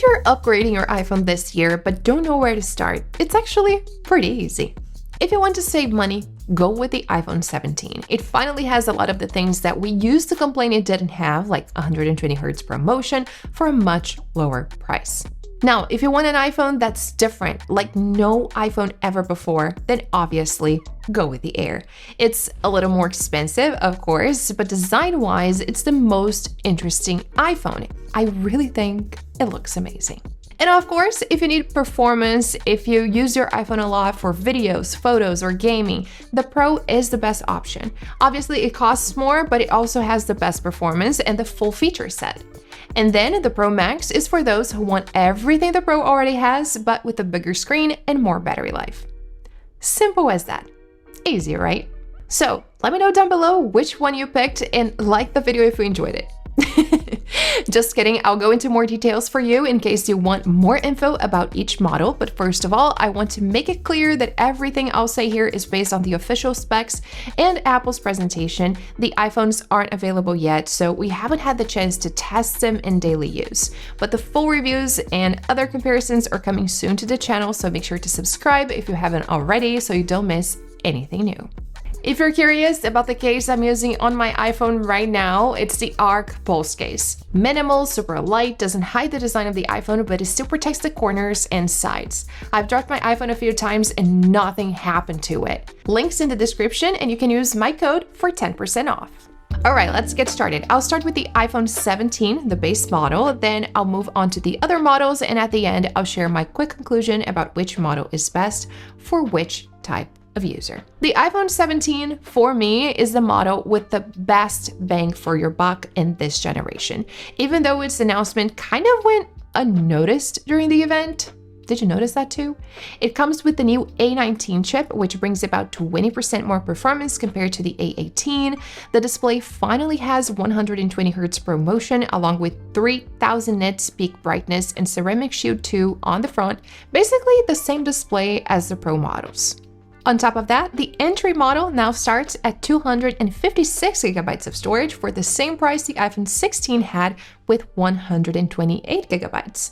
you're upgrading your iPhone this year but don't know where to start, it's actually pretty easy. If you want to save money, go with the iPhone 17. It finally has a lot of the things that we used to complain it didn't have, like 120Hz promotion, for a much lower price. Now, if you want an iPhone that's different, like no iPhone ever before, then obviously go with the Air. It's a little more expensive, of course, but design-wise, it's the most interesting iPhone. I really think it looks amazing. And of course, if you need performance, if you use your iPhone a lot for videos, photos, or gaming, the Pro is the best option. Obviously, it costs more, but it also has the best performance and the full feature set. And then the Pro Max is for those who want everything the Pro already has, but with a bigger screen and more battery life. Simple as that. Easy, right? So let me know down below which one you picked and like the video if you enjoyed it. Just kidding, I'll go into more details for you in case you want more info about each model, but first of all, I want to make it clear that everything I'll say here is based on the official specs and Apple's presentation. The iPhones aren't available yet, so we haven't had the chance to test them in daily use. But the full reviews and other comparisons are coming soon to the channel, so make sure to subscribe if you haven't already so you don't miss anything new. If you're curious about the case I'm using on my iPhone right now, it's the Arc Pulse case. Minimal, super light, doesn't hide the design of the iPhone, but it still protects the corners and sides. I've dropped my iPhone a few times and nothing happened to it. Links in the description and you can use my code for 10% off. Alright, let's get started. I'll start with the iPhone 17, the base model, then I'll move on to the other models, and at the end, I'll share my quick conclusion about which model is best for which type of user. The iPhone 17, for me, is the model with the best bang for your buck in this generation. Even though its announcement kind of went unnoticed during the event. Did you notice that too? It comes with the new A19 chip, which brings about 20% more performance compared to the A18. The display finally has 120Hz ProMotion, along with 3000 nits peak brightness and Ceramic Shield 2 on the front, basically the same display as the Pro models. On top of that, the entry model now starts at 256GB of storage for the same price the iPhone 16 had with 128GB.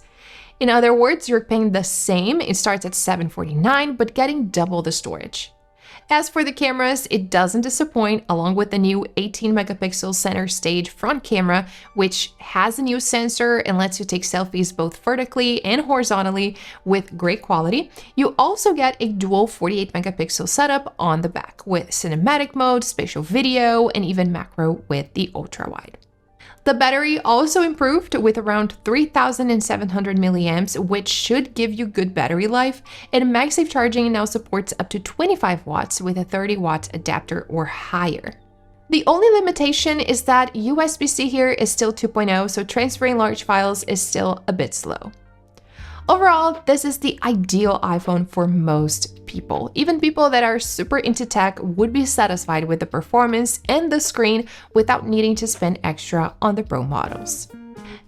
In other words, you're paying the same, it starts at $749, but getting double the storage. As for the cameras, it doesn't disappoint, along with the new 18-megapixel center stage front camera, which has a new sensor and lets you take selfies both vertically and horizontally with great quality. You also get a dual 48-megapixel setup on the back with cinematic mode, spatial video, and even macro with the ultra-wide. The battery also improved with around 3,700 milliamps, which should give you good battery life, and MagSafe charging now supports up to 25 watts with a 30-watt adapter or higher. The only limitation is that USB-C here is still 2.0, so transferring large files is still a bit slow. Overall, this is the ideal iPhone for most people. Even people that are super into tech would be satisfied with the performance and the screen without needing to spend extra on the Pro models.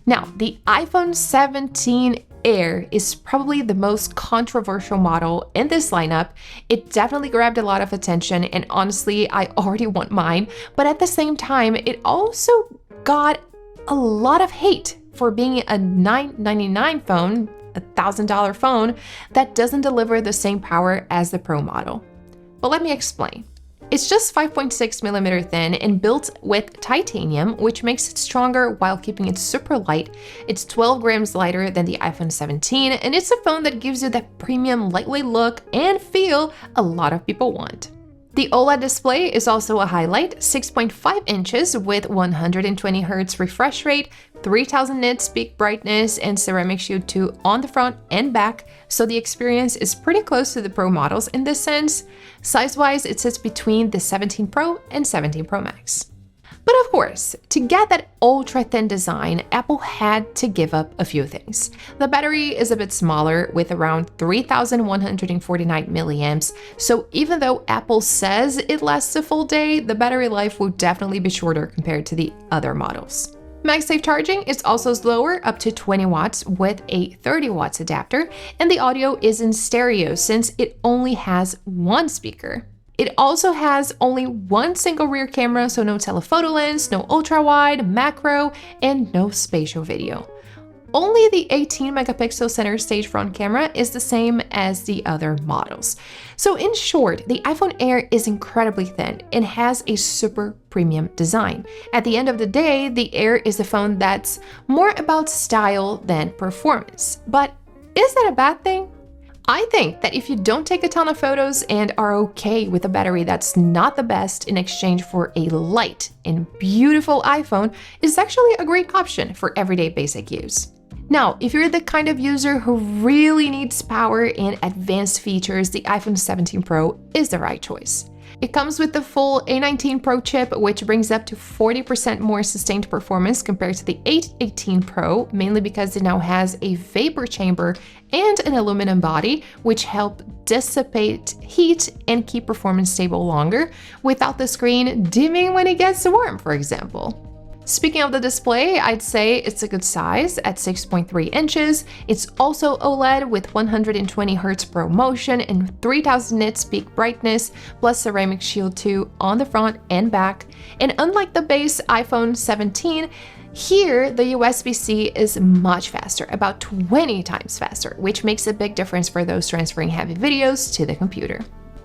Now, the iPhone 17 Air is probably the most controversial model in this lineup. It definitely grabbed a lot of attention, and honestly, I already want mine, but at the same time, it also got a lot of hate for being a $999 phone, a $1,000 phone that doesn't deliver the same power as the Pro model. But let me explain. It's just 5.6mm thin and built with titanium, which makes it stronger while keeping it super light. It's 12 grams lighter than the iPhone 17, and it's a phone that gives you that premium lightweight look and feel a lot of people want. The OLED display is also a highlight, 6.5 inches with 120Hz refresh rate, 3000 nits peak brightness, and Ceramic Shield 2 on the front and back, so the experience is pretty close to the Pro models in this sense. Size-wise, it sits between the 17 Pro and 17 Pro Max. But of course, to get that ultra-thin design, Apple had to give up a few things. The battery is a bit smaller with around 3,149 milliamps, so even though Apple says it lasts a full day, the battery life will definitely be shorter compared to the other models. MagSafe charging is also slower, up to 20 watts with a 30 watts adapter, and the audio is in stereo since it only has one speaker. It also has only one single rear camera, so no telephoto lens, no ultra-wide, macro, and no spatial video. Only the 18 megapixel center stage front camera is the same as the other models. So in short, the iPhone Air is incredibly thin and has a super premium design. At the end of the day, the Air is a phone that's more about style than performance. But is that a bad thing? I think that if you don't take a ton of photos and are okay with a battery that's not the best in exchange for a light and beautiful iPhone, it's actually a great option for everyday basic use. Now, if you're the kind of user who really needs power and advanced features, the iPhone 17 Pro is the right choice. It comes with the full A19 Pro chip, which brings up to 40% more sustained performance compared to the A18 Pro, mainly because it now has a vapor chamber and an aluminum body, which help dissipate heat and keep performance stable longer without the screen dimming when it gets warm, for example. Speaking of the display, I'd say it's a good size at 6.3 inches. It's also OLED with 120 Hz ProMotion and 3000 nits peak brightness, plus Ceramic Shield 2 on the front and back. And unlike the base iPhone 17, here the USB-C is much faster, about 20 times faster, which makes a big difference for those transferring heavy videos to the computer.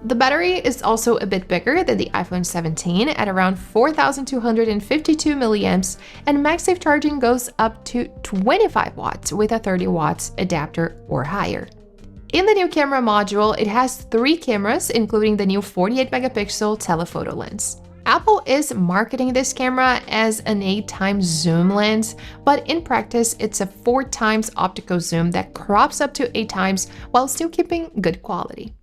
The battery is also a bit bigger than the iPhone 17 at around 4,252 milliamps, and MagSafe charging goes up to 25 watts with a 30 watts adapter or higher. In the new camera module, it has 3 cameras, including the new 48 megapixel telephoto lens. Apple is marketing this camera as an 8x zoom lens, but in practice, it's a 4x optical zoom that crops up to 8x while still keeping good quality.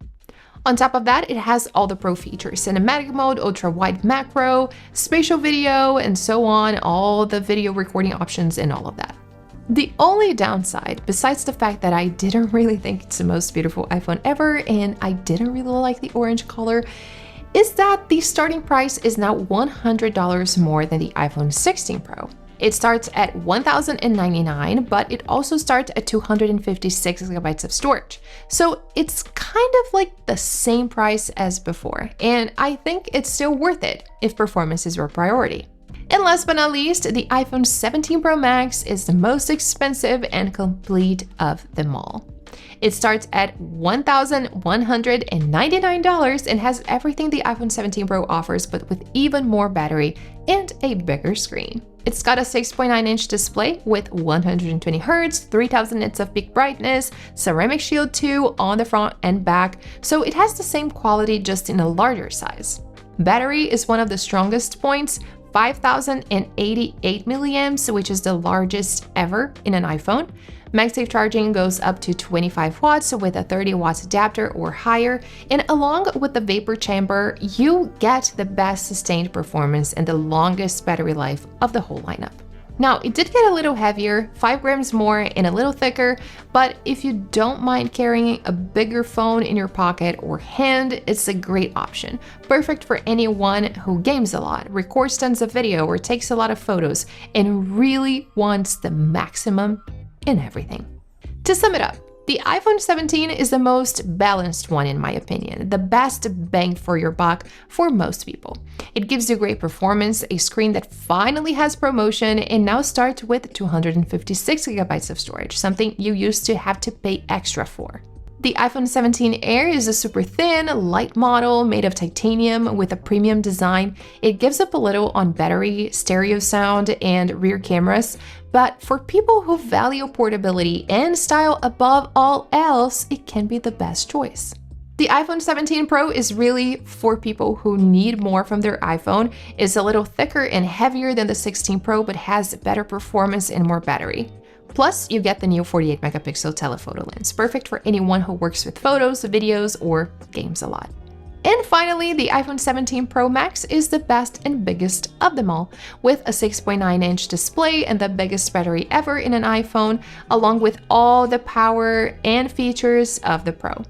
On top of that, it has all the pro features: cinematic mode, ultra-wide macro, spatial video, and so on, all the video recording options and all of that. The only downside, besides the fact that I didn't really think it's the most beautiful iPhone ever, and I didn't really like the orange color, is that the starting price is now $100 more than the iPhone 16 Pro. It starts at $1,099, but it also starts at 256 gigabytes of storage. So it's kind of like the same price as before, and I think it's still worth it if performance is your priority. And last but not least, the iPhone 17 Pro Max is the most expensive and complete of them all. It starts at $1,199 and has everything the iPhone 17 Pro offers, but with even more battery and a bigger screen. It's got a 6.9-inch display with 120 Hz, 3000 nits of peak brightness, Ceramic Shield 2 on the front and back, so it has the same quality just in a larger size. Battery is one of the strongest points, 5,088 milliamps, which is the largest ever in an iPhone. MagSafe charging goes up to 25 watts with a 30 watts adapter or higher, and along with the vapor chamber, you get the best sustained performance and the longest battery life of the whole lineup. Now, it did get a little heavier, 5 grams more and a little thicker, but if you don't mind carrying a bigger phone in your pocket or hand, it's a great option. Perfect for anyone who games a lot, records tons of video, or takes a lot of photos, and really wants the maximum in everything. To sum it up, the iPhone 17 is the most balanced one in my opinion, the best bang for your buck for most people. It gives you great performance, a screen that finally has ProMotion, and now starts with 256 gigabytes of storage, something you used to have to pay extra for. The iPhone 17 Air is a super thin, light model made of titanium with a premium design. It gives up a little on battery, stereo sound, and rear cameras, but for people who value portability and style above all else, it can be the best choice. The iPhone 17 Pro is really for people who need more from their iPhone. It's a little thicker and heavier than the 16 Pro, but has better performance and more battery. Plus, you get the new 48 megapixel telephoto lens, perfect for anyone who works with photos, videos, or games a lot. And finally, the iPhone 17 Pro Max is the best and biggest of them all, with a 6.9-inch display and the biggest battery ever in an iPhone, along with all the power and features of the Pro.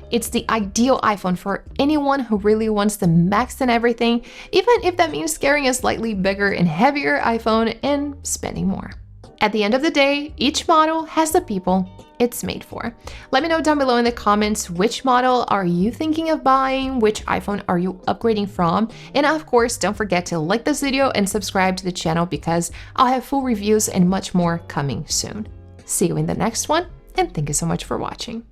It's the ideal iPhone for anyone who really wants the max in everything, even if that means carrying a slightly bigger and heavier iPhone and spending more. At the end of the day, each model has the people it's made for. Let me know down below in the comments which model are you thinking of buying, which iPhone are you upgrading from, and of course don't forget to like this video and subscribe to the channel because I'll have full reviews and much more coming soon. See you in the next one, and thank you so much for watching.